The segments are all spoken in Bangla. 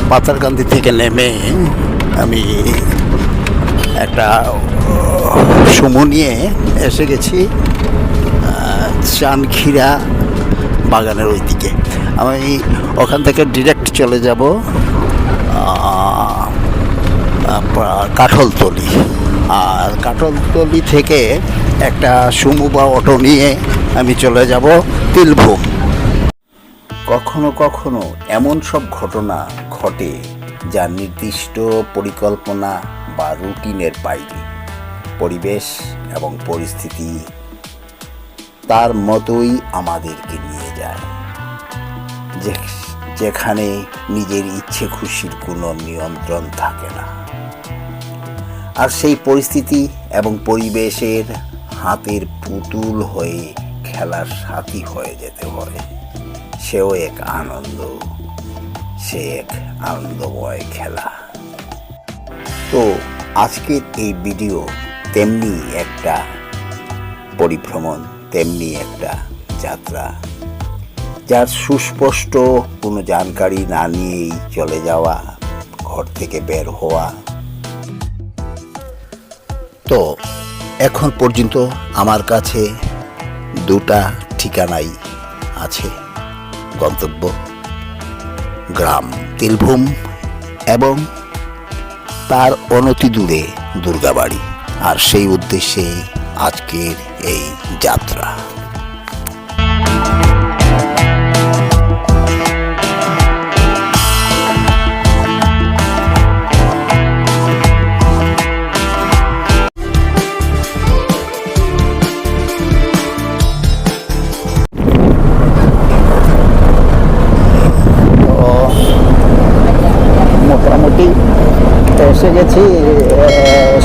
পাতারকান্দি থেকে নেমে আমি একটা সুমো নিয়ে এসে গেছি চানখিরা বাগানের ওই দিকে। আমি ওখান থেকে ডিরেক্ট চলে যাব কাঠলতলি, আর কাঠলতলি থেকে একটা সুমো বা অটো নিয়ে আমি চলে যাব তিলভূম। কখনো কখনো এমন সব ঘটনা ঘটে যা নির্দিষ্ট পরিকল্পনা বা রুটিনের বাইরে। পরিবেশ এবং পরিস্থিতি তার মতোই আমাদেরকে নিয়ে যায়, যেখানে নিজের ইচ্ছে খুশির কোনো নিয়ন্ত্রণ থাকে না। আর সেই পরিস্থিতি এবং পরিবেশের হাতের পুতুল হয়ে খেলার সাথী হয়ে যেতে হয়। সেও এক আনন্দ, সে এক আনন্দময় খেলা। তো আজকের এই ভিডিও তেমনি একটা পরিভ্রমণ, তেমনি একটা যাত্রা, যার সুস্পষ্ট কোনো জানকারি না নিয়েই চলে যাওয়া, ঘর থেকে বের হওয়া। তো এখন পর্যন্ত আমার কাছে দুটা ঠিকানাই আছে, গন্তব্য গ্রাম তিলভূম এবং তার অনতি দূরে দুর্গাবাড়ি। আর সেই উদ্দেশ্যেই আজকের এই যাত্রা। মোটামুটি এসে গেছি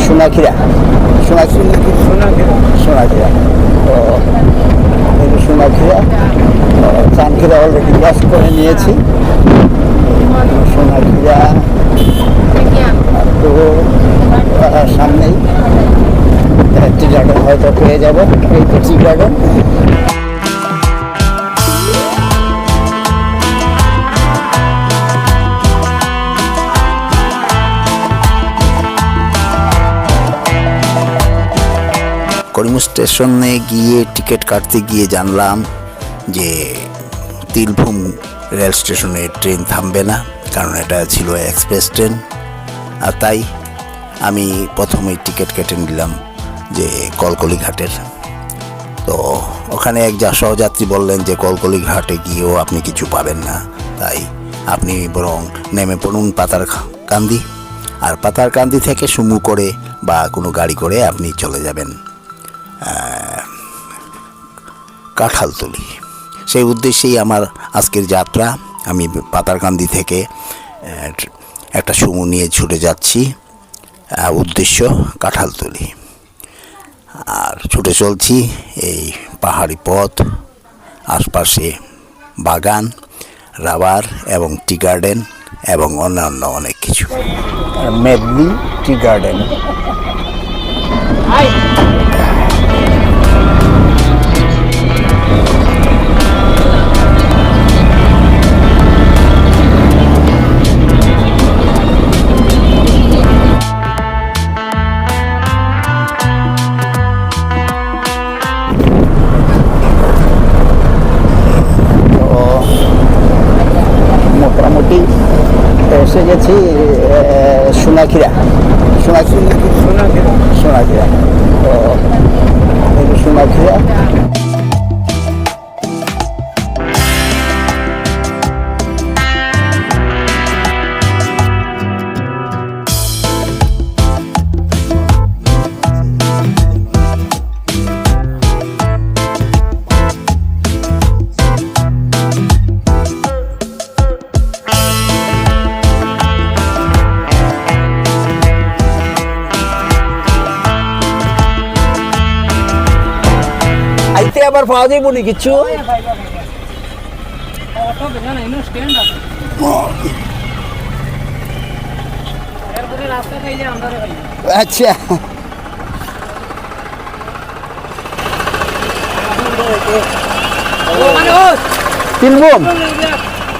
সোনাখিরা। তো এই সোনাখিরা, চানখিরা অলরেডি ক্রস করে নিয়েছি। সোনাখিরা তো সামনেই টি গার্ডেন হয়তো পেয়ে যাব। এই তো টি গার্ডেন। করিম স্টেশনে গিয়ে টিকিট কাটতে গিয়ে জানলাম যে তিলভূম রেল স্টেশনে ট্রেন থামবে না, কারণ এটা ছিল এক্সপ্রেস ট্রেন। আর তাই আমি প্রথমেই টিকিট কেটে নিলাম যে কলকলি ঘাটের। তো ওখানে এক সহযাত্রী বললেন যে কলকলি ঘাটে গিয়েও আপনি কিছু পাবেন না, তাই আপনি বরং নেমে পড়ুন পাতারকান্দি। আর পাতারকান্দি থেকে সুমো করে বা কোনো গাড়ি করে আপনি চলে যাবেন কাঁঠালতলি। সেই উদ্দেশ্যেই আমার আজকের যাত্রা। আমি পাতারকান্দি থেকে একটা সুমো নিয়ে ছুটে যাচ্ছি, উদ্দেশ্য কাঁঠালতলি। আর ছুটে চলছি এই পাহাড়ি পথ, আশপাশে বাগান, রাবার এবং টি গার্ডেন এবং অন্যান্য অনেক কিছু। Medli tea garden. মোটামুটি এসে গেছি সোনাখিরা। তো এই সোনাখিরা। আইতে আবার পাওয়া যাইব নি কিছু? আচ্ছা,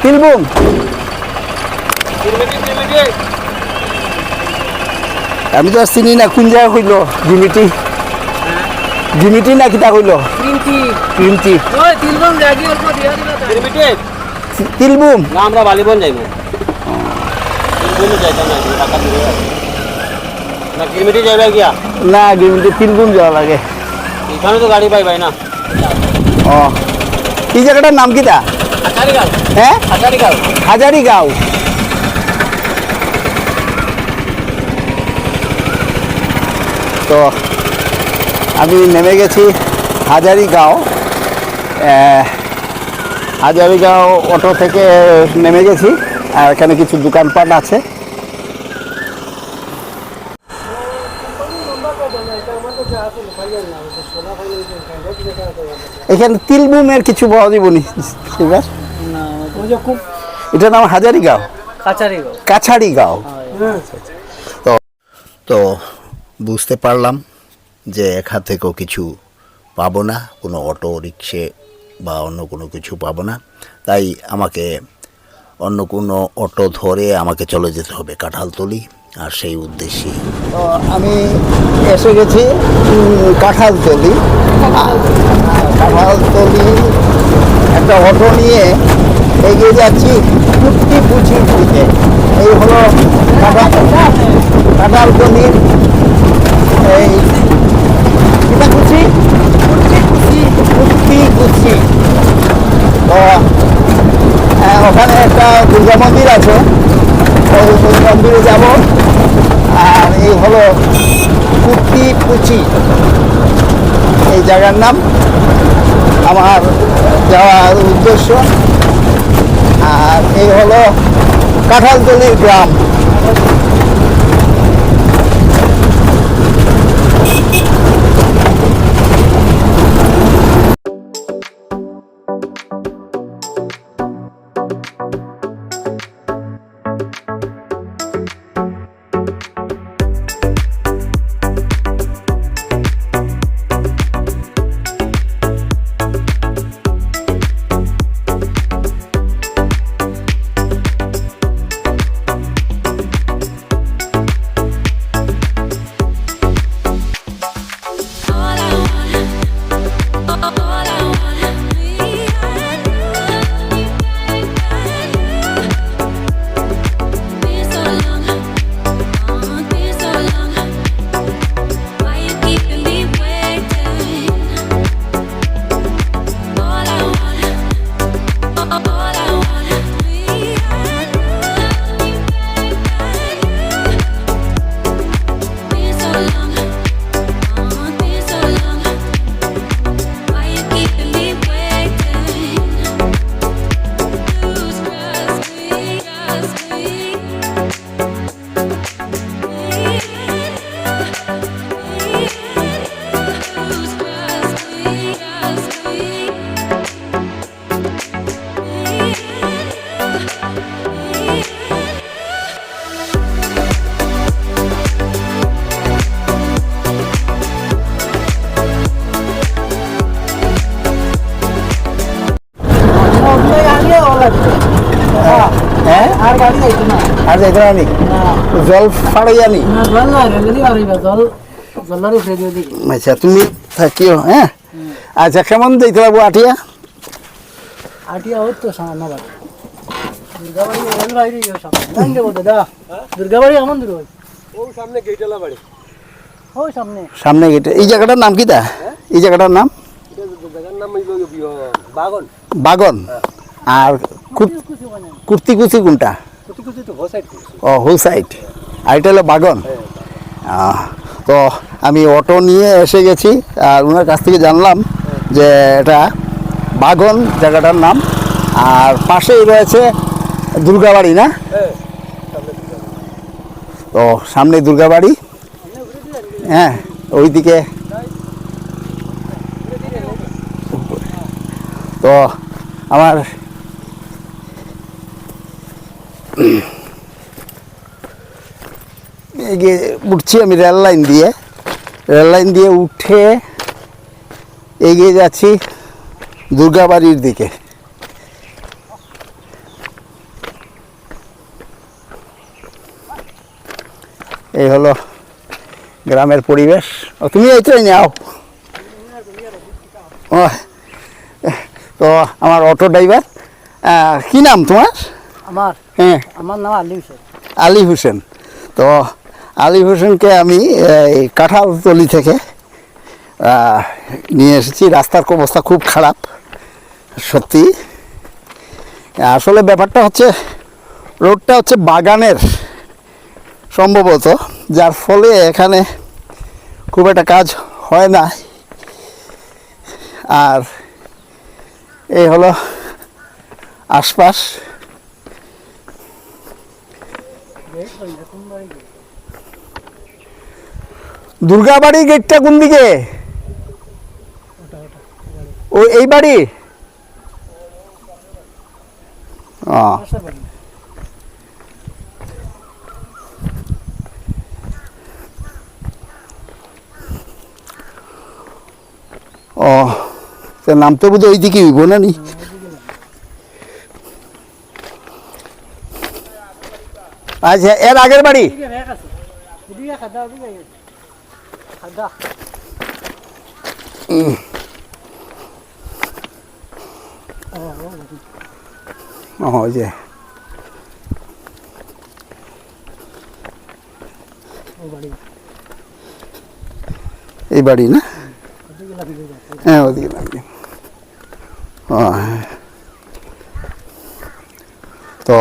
তিলভূম আমি তো চিনি না কোন জায়গা কইল জিমিটি জিমিটি না কিতা কইল ক্রিমটি তিলবুম না আমরা বালিবন যাইব তিলবুম যাইতাম না টাকা দূরে না কিলোমিটার যাইবা গিয়া না জিমিটি তিলবুম যাওয়া লাগে এখানে তো গাড়ি পাই না ও এই জায়গাটার নাম কিতা হাজারিগাঁও হ্যাঁ হাজারিগাঁও হাজারিগাঁও তো আমি নেমে গেছি হাজারিগাঁও হাজারিগাঁও অটো থেকে নেমে গেছি আর এখানে কিছু দোকানপাট আছে এখানে তিলবুমের কিছু পাওয়া যাব নি এবার এটার নাম হাজারিগাঁও কাছাড়িগাঁও তো তো বুঝতে পারলাম যে এখান থেকেও কিছু পাবো না কোনো অটো রিক্সে বা অন্য কোনো কিছু পাবো না তাই আমাকে অন্য কোনো অটো ধরে আমাকে চলে যেতে হবে কাঁঠালতলি আর সেই উদ্দেশ্যে তো আমি এসে গেছি কাঁঠালতলি কাঁঠালতলি একটা অটো নিয়ে এগিয়ে যাচ্ছি কুর্তি পুচির দিকে এই হলো কাঁঠালতলির এই কিটা কুচি কুচি তো ওখানে একটা দুর্গা মন্দির আছে ওই মন্দিরে যাব আর এই হলো কুর্তি পুচি এই জায়গার নাম আমার যাওয়ার উদ্দেশ্য আর এই হলো কাঁঠালতলির গ্রাম আর যাইতে পারি জল ফাড়াইয়া নি আচ্ছা তুমি থাকিও হ্যাঁ আচ্ছা কেমন দিতে লাগবো আটিয়া সামনে গেটে এই জায়গাটার নাম কি তা এই জায়গাটার নাম বাগন আর কুর্তি কুচি কোনটা ও হোল সাইড আর এটা হলো বাগন তো আমি অটো নিয়ে এসে গেছি আর ওনার কাছ থেকে জানলাম যে এটা বাগন জায়গাটার নাম আর পাশেই রয়েছে দুর্গাবাড়ি না তো সামনে দুর্গাবাড়ি হ্যাঁ ওইদিকে তো আমার এগিয়ে উঠছি আমি রেল লাইন দিয়ে উঠে এগিয়ে যাচ্ছি দুর্গাবাড়ির দিকে এই হলো গ্রামের পরিবেশ। ও তুমি এইটাই নাও। ও তো আমার অটো ড্রাইভার, কি নাম তোমার? আমার হ্যাঁ, আমার নাম আলী হোসেন। আলী হোসেন। তো আলী হোসেনকে আমি এই কাঁঠালতলি থেকে নিয়ে এসেছি। রাস্তার অবস্থা খুব খারাপ সত্যি। আসলে ব্যাপারটা হচ্ছে রোডটা হচ্ছে বাগানের সম্ভবত, যার ফলে এখানে খুব একটা কাজ হয় না। আর এই হলো আশপাশ। দুর্গাবাড়ি গেটটা কোন দিকে? ও এই বাড়ি? ও নামতে বোধ ওই দিকে হইব না নি? আচ্ছা, এর আগের বাড়ি? ওই যে এই বাড়ি না? হ্যাঁ, ওদিকে লাগবে। তো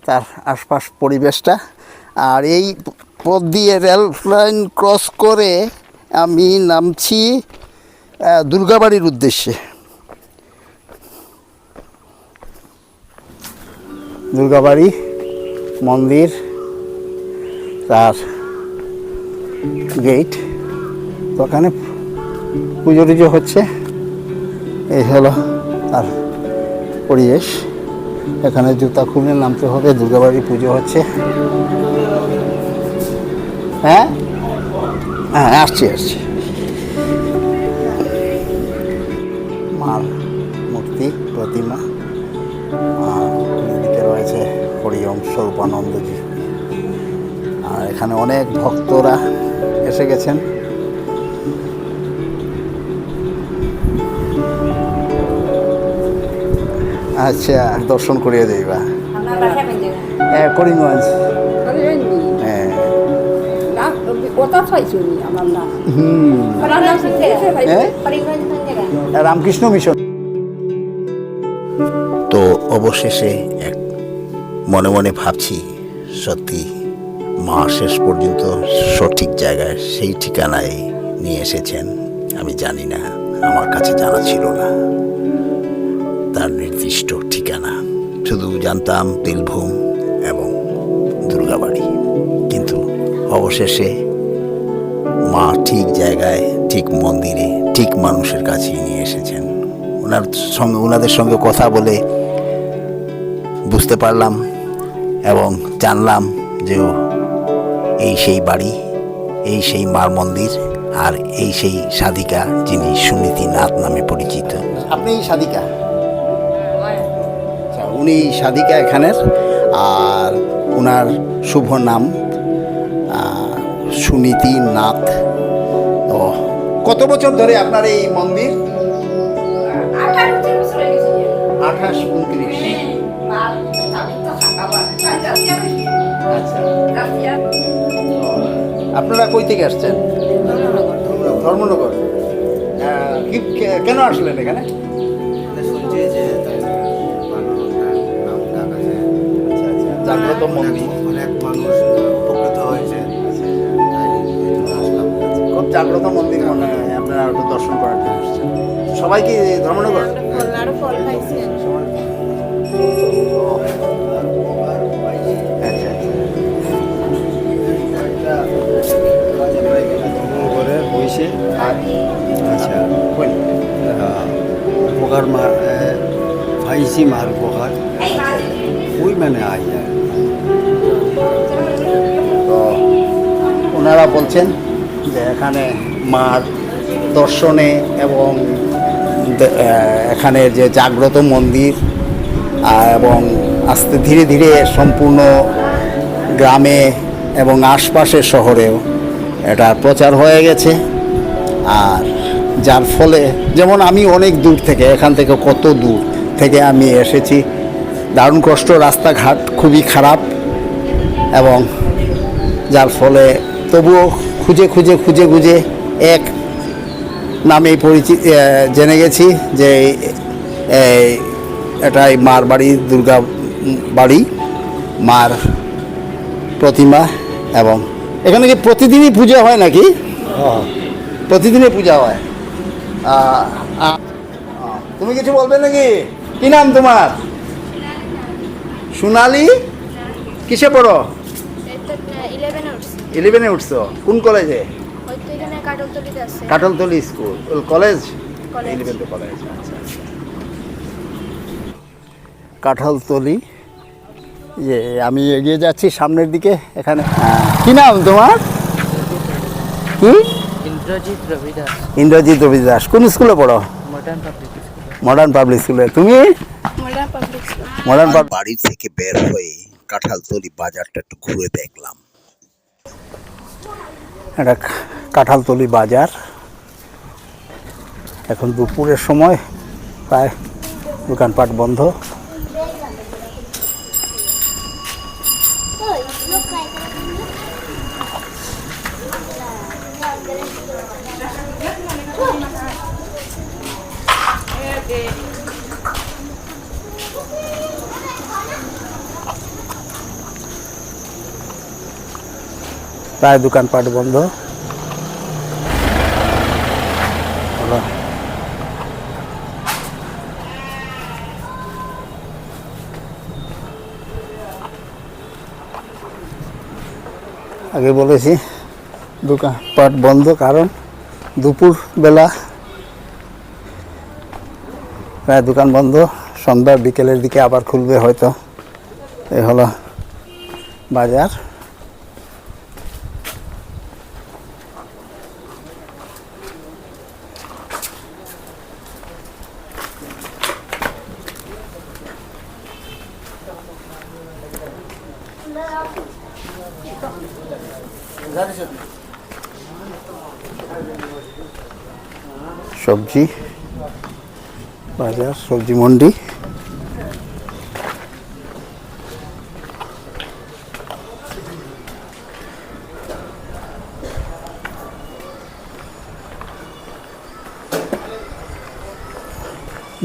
তার আশপাশ পরিবেশটা। আর এই পথ দিয়ে রেল লাইন ক্রস করে আমি নামছি দুর্গাবাড়ির উদ্দেশ্যে। দুর্গাবাড়ি মন্দির, তার গেট। তো ওখানে পুজো টুজো হচ্ছে। এই হলো তার পরিবেশ। এখানে জুতা খুলে নামতে হবে। দুর্গাবাড়ি পুজো হচ্ছে। হ্যাঁ হ্যাঁ, আসছি। মার মূর্তি, প্রতিমা। এদিকে রয়েছে হরিওম স্বরূপানন্দজি। আর এখানে অনেক ভক্তরা এসে গেছেন। আচ্ছা, দর্শন করিয়ে দেবা? হ্যাঁ, করিমগঞ্জ। হ্যাঁ, রামকৃষ্ণ মিশন। তো অবশেষে মনে মনে ভাবছি, সত্যি মা শেষ পর্যন্ত সঠিক জায়গায়, সেই ঠিকানায় নিয়ে এসেছেন। আমি জানি না, আমার কাছে জানা ছিল না তার নির্দিষ্ট ঠিকানা। শুধু জানতাম তিলভূম এবং দুর্গাবাড়ি। কিন্তু অবশেষে মা ঠিক জায়গায়, ঠিক মন্দিরে, ঠিক মানুষের কাছেই নিয়ে এসেছেন। ওনাদের সঙ্গে কথা বলে বুঝতে পারলাম এবং জানলাম যে এই সেই বাড়ি, এই সেই মার মন্দির, আর এই সেই সাধিকা যিনি সুনীতি নাথ নামে পরিচিত। আপনি সাধিকা? উনি সাধিকা এখানের। আর ওনার শুভ নাম সুনীতি নাথ। তো কত বছর ধরে আপনার এই মন্দির? 28-29। আচ্ছা, আপনারা কই থেকে আসছেন? ধর্মনগর। কেন আসলেন এখানে? শুনছি যে জাগ্রত মন্দির, অনেক মানুষ উপকৃত হয়েছে। খুব জাগ্রত মন্দির মনে হয়। আপনারা একটু দর্শন করার জন্য আসছেন। সবাই কি ধর্মনগর? করে হয়েছে। আচ্ছা, উপকার পাইছি মার উপকার, ওই মানে আইয়া। তো ওনারা বলছেন যে এখানে মার দর্শনে এবং এখানে যে জাগ্রত মন্দির এবং আস্তে ধীরে ধীরে সম্পূর্ণ গ্রামে এবং আশপাশের শহরেও এটা প্রচার হয়ে গেছে। আর যার ফলে যেমন আমি অনেক দূর থেকে, এখান থেকে কত দূর থেকে আমি এসেছি, দারুণ কষ্ট, রাস্তাঘাট খুবই খারাপ, এবং যার ফলে তবুও খুঁজে খুঁজে খুঁজে খুঁজে এক নামেই জেনে গেছি যে এটাই মার বাড়ি, দুর্গা বাড়ি, মার প্রতিমা। এবং এখানে কি প্রতিদিনই পূজা হয় নাকি? প্রতিদিনই পূজা হয়। তুমি কিছু বলবে নাকি? কি নাম তোমার? সোনালি। কিসে পড়ো? 11-এ উঠছো। কোন কলেজে? কাটলতলি স্কুল, কলেজ। 11 কলেজ। আচ্ছা, কাঁঠালতলি। যে আমি এগিয়ে যাচ্ছি সামনের দিকে। এখানে কি নাম তোমার? কি? ইন্দ্রজিৎ রবি দাস। কোন স্কুলে পড়ো? মডার্ন পাবলিক স্কুলে। তুমি? মডার্ন বাড়ি থেকে বের হয়ে কাঁঠালতলি বাজারটা একটু ঘুরে দেখলাম। এটা কাঁঠালতলি বাজার। এখন দুপুরের সময়, প্রায় দোকানপাট বন্ধ। প্রায় দোকানপাট বন্ধ। আগে বলেছি দোকানপাট বন্ধ, কারণ দুপুর বেলা প্রায় দোকান বন্ধ। সন্ধ্যা বিকেলের দিকে আবার খুলবে হয়তো। এই হলো বাজার। সবজি বাজার, সবজি মন্ডি।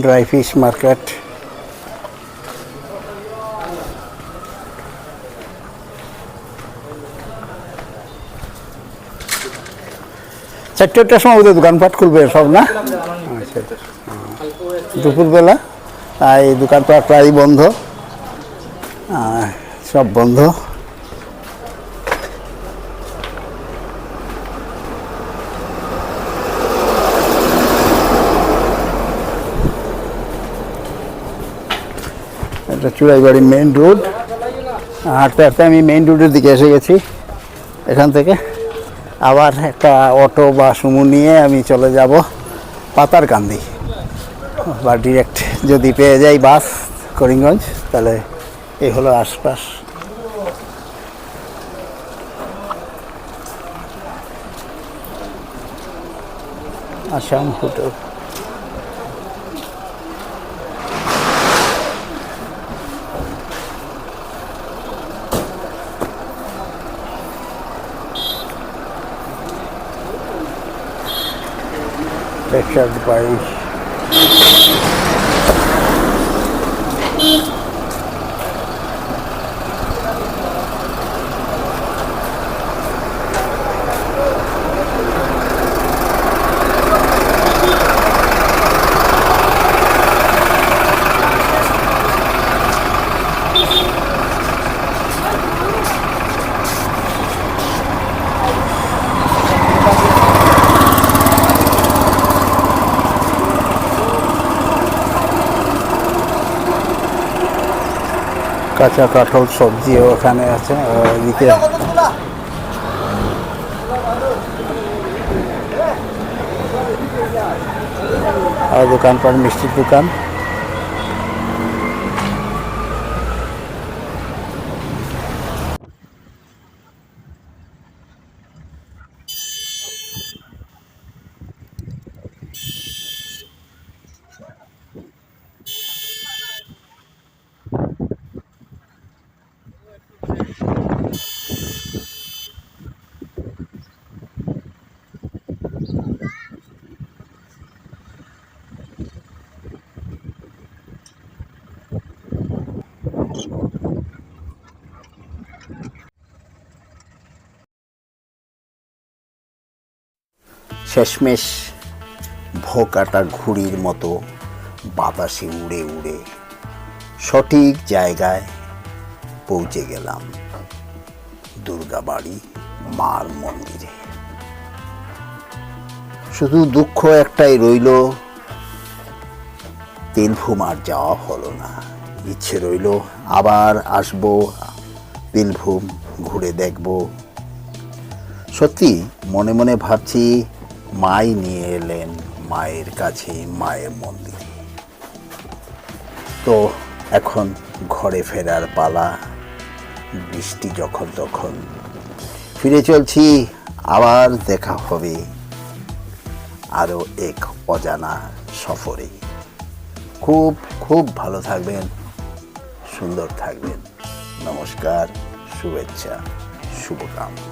Dry fish market. চারটের সময় ওদের দোকানপাট খুলবে সব, না? আচ্ছা, দুপুরবেলা এই দোকানপাট প্রায় বন্ধ, সব বন্ধ। এটা চুড়াইবাড়ি মেইন রোড। হাঁটতে হাঁটতে আমি মেইন রোডের দিকে এসে গেছি। এখান থেকে আবার একটা অটো বা সুমো নিয়ে আমি চলে যাব পাতারকান্দি, বা ডিরেক্ট যদি পেয়ে যাই বাস করিমগঞ্জ, তাহলে এই হলো আশপাশ। আসাম হোটেল। Lectured by কাঁচা কাঁঠাল সবজিও ওখানে আছে। ওইদিকে আর দোকানপাট, মিষ্টির দোকান। শেষমেশ ভোকাটা ঘুড়ির মতো বাতাসে উড়ে উড়ে সঠিক জায়গায় পৌঁছে গেলাম, দুর্গাবাড়ি মার মন্দিরে। শুধু দুঃখ একটাই রইল, তিলভূম আর যাওয়া হলো না। ইচ্ছে রইল আবার আসবো, তিলভূম ঘুরে দেখব। সত্যি মনে মনে ভাবছি, মাই নিয়ে এলেন মায়ের কাছে, মায়ের মন্দিরে। তো এখন ঘরে ফেরার পালা। বৃষ্টি যখন তখন ফিরে চলছি, আবার দেখা হবে আরও এক অজানা সফরে। খুব খুব ভালো থাকবেন, সুন্দর থাকবেন। নমস্কার, শুভেচ্ছা, শুভকামনা।